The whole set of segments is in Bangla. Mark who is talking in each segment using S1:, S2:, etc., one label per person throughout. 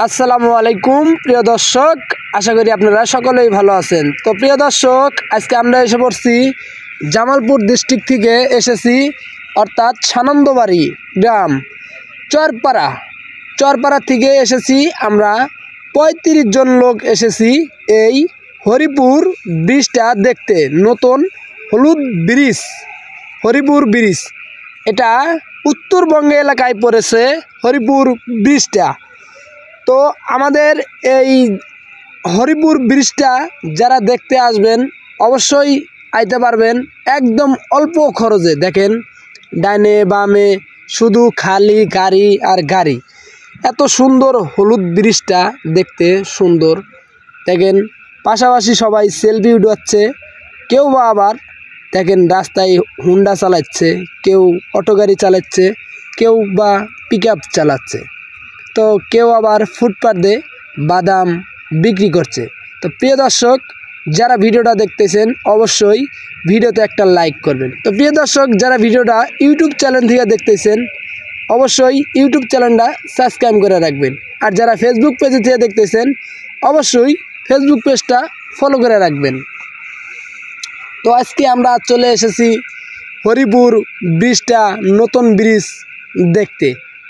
S1: আসসালামু আলাইকুম প্রিয় দর্শক, আশা করি আপনারা সকলেই ভালো আছেন। তো প্রিয় দর্শক, আজকে আমরা এসে পড়ছি জামালপুর ডিস্ট্রিক্ট থেকে এসেছি, অর্থাৎ সানন্দবাড়ি গ্রাম চরপাড়া থেকে এসেছি আমরা। ৩৫ জন লোক এসেছি এই হরিপুর ব্রিজটা দেখতে। নতুন হলুদ ব্রিজ, হরিপুর ব্রিজ, এটা উত্তরবঙ্গে এলাকায় পড়েছে হরিপুর ব্রিজটা। তো আমাদের এই হরিপুর ব্রিজটা যারা দেখতে আসবেন অবশ্যই আইতে পারবেন একদম অল্প খরচে। দেখেন ডাইনে বামে শুধু খালি গাড়ি আর গাড়ি। এত সুন্দর হলুদ ব্রিজটা দেখতে সুন্দর। দেখেন পাশাপাশি সবাই সেলফি উঠাচ্ছে, কেউ বা আবার দেখেন রাস্তায় হুন্ডা চালাচ্ছে, কেউ অটো গাড়ি চালাচ্ছে, কেউ বা পিক আপ চালাচ্ছে, তো কেউ আবার ফুটপাতে বাদাম বিক্রি করছে। তো প্রিয় দর্শক, যারা ভিডিওটা দেখতেছেন অবশ্যই ভিডিওতে একটা লাইক করবেন। তো প্রিয় দর্শক, যারা ভিডিওটা ইউটিউব চ্যানেল থেকে দেখতেছেন অবশ্যই ইউটিউব চ্যানেলটা সাবস্ক্রাইব করে রাখবেন। আর যারা ফেসবুক পেজে থেকে দেখতেছেন অবশ্যই ফেসবুক পেজটা ফলো করে রাখবেন। তো আজকে আমরা চলে এসেছি হরিপুর ব্রিজটা, নতুন ব্রিজ দেখতে।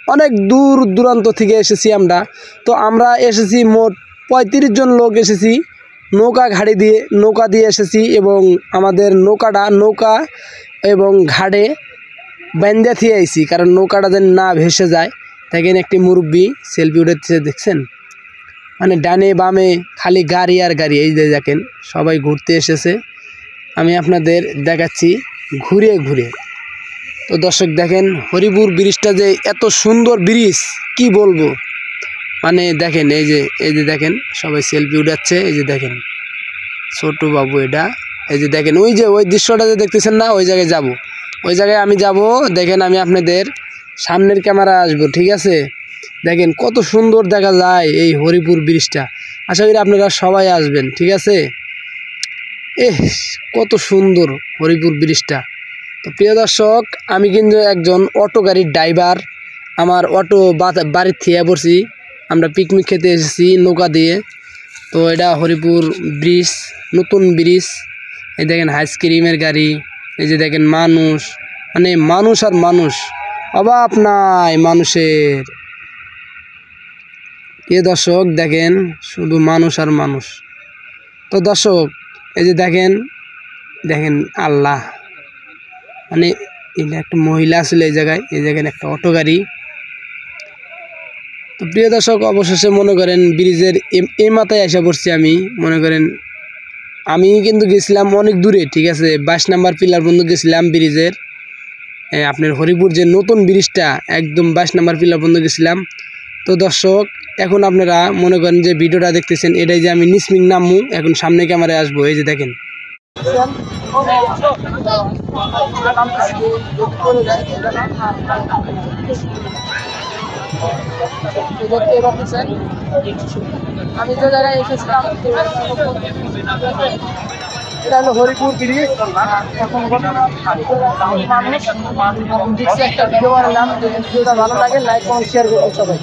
S1: অনেক দূর দূরান্ত থেকে এসেছি আমরা। তো আমরা এসেছি মোট ৩৫ জন লোক এসেছি, নৌকা দিয়ে এসেছি। এবং আমাদের নৌকা এবং ঘাটে বান্ধা দিয়ে আইছি, কারণ নৌকাটা যেন না ভেসে যায়। দেখেন একটি মুরব্বি সেলফি উঠেছে, দেখছেন, মানে ডানে বামে খালি গাড়ি আর গাড়ি। এই যে দেখেন সবাই ঘুরতে এসেছে, আমি আপনাদের দেখাচ্ছি ঘুরে ঘুরে। তো দর্শক দেখেন হরিপুর ব্রিজটা যে এত সুন্দর ব্রিজ কি বলবো, মানে দেখেন এই যে দেখেন সবাই সেলফি উঠাচ্ছে। এই যে দেখেন ছোট বাবু এটা, এই যে দেখেন ওই দৃশ্যটা যে দেখতেছেন না, ওই জায়গায় যাব, ওই জায়গায় আমি যাব। দেখেন আমি আপনাদের সামনের ক্যামেরা আসবো, ঠিক আছে? দেখেন কত সুন্দর দেখা যায় এই হরিপুর ব্রিজটা। আশা করি আপনারা সবাই আসবেন, ঠিক আছে? কত সুন্দর হরিপুর ব্রিজটা। তো প্রিয় দর্শক, আমি কিন্তু একজন অটো গাড়ির ড্রাইভার। আমার অটো বাড়ির থেকে পড়ছি, আমরা পিকনিক খেতে এসেছি নৌকা দিয়ে। তো এটা হরিপুর ব্রিজ, নতুন ব্রিজ। এই দেখেন আইসক্রিমের গাড়ি, এই যে দেখেন মানুষ, মানে মানুষ আর মানুষ, অভাব নাই মানুষের। প্রিয় দর্শক দেখেন শুধু মানুষ আর মানুষ। তো দর্শক এই যে দেখেন আল্লাহ, মানে এটা একটা মহিলা ছিল এই জায়গায়, এই জায়গায় একটা অটো গাড়ি। তো প্রিয় দর্শক, অবশেষে মনে করেন ব্রিজের এই মাথায় এসে পড়ছি আমি। মনে করেন আমি কিন্তু গেছিলাম অনেক দূরে, ঠিক আছে? 22 নম্বর পিলার পর্যন্ত গেছিলাম ব্রিজের। আপনার হরিপুর যে নতুন ব্রিজটা একদম 22 নম্বর পিলার পর্যন্ত গেছিলাম। তো দর্শক, এখন আপনারা মনে করেন যে ভিডিওটা দেখতেছেন, এটাই যে আমি নিসমিং নামু, এখন সামনে ক্যামেরায় আসবো। এই যে দেখেন আমি যে জায়গায় এসেছিলাম এটা হলো হরিপুর ব্রিজ। এখন একটা ভিডিও বানালাম, যদি ভিডিওটা ভালো লাগে লাইক কমেন্ট শেয়ার করুন সবাই।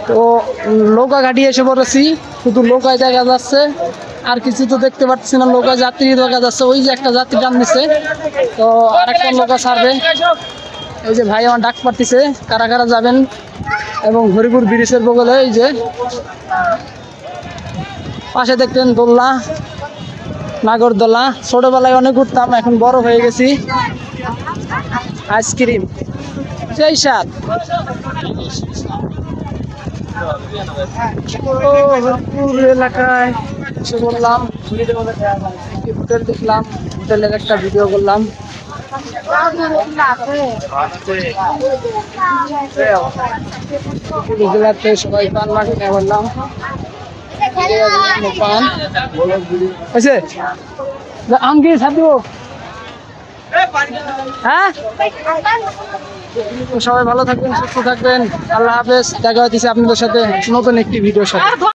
S1: তো নৌকা ঘাটি এসে পড়েছি, শুধু নৌকায় দেখা যাচ্ছে, আর কিছু তো দেখতে পাচ্ছি না। নৌকায় যাত্রী দেখা যাচ্ছে, ওই যে একটা যাত্রী টান দিচ্ছে, তো আরেকটা নৌকা ছাড়বে। এই যে ভাই আমার ডাক পাঠিয়েছে, কারা কারা যাবেন। এবং হরিপুর ব্রিজের বগলে এই যে পাশে দেখতেন দোলনা, নাগরদোলা। ছোটবেলায় অনেক ঘুরতাম, এখন বড় হয়ে গেছি। আইসক্রিম সেই স্বাদ। হরিপুর এলাকায় এসে বললাম, হোটেল দেখলাম, হোটেলের একটা ভিডিও করলাম। গুজরাটে সবাই পান মাটি নিয়ে বললাম পান আছে আম কি সাথে হ্যাঁ সবাই ভালো থাকবেন সুস্থ থাকবেন আল্লাহ হাফেজ দেখা হচ্ছে আপনাদের সাথে নতুন একটি ভিডিওর সাথে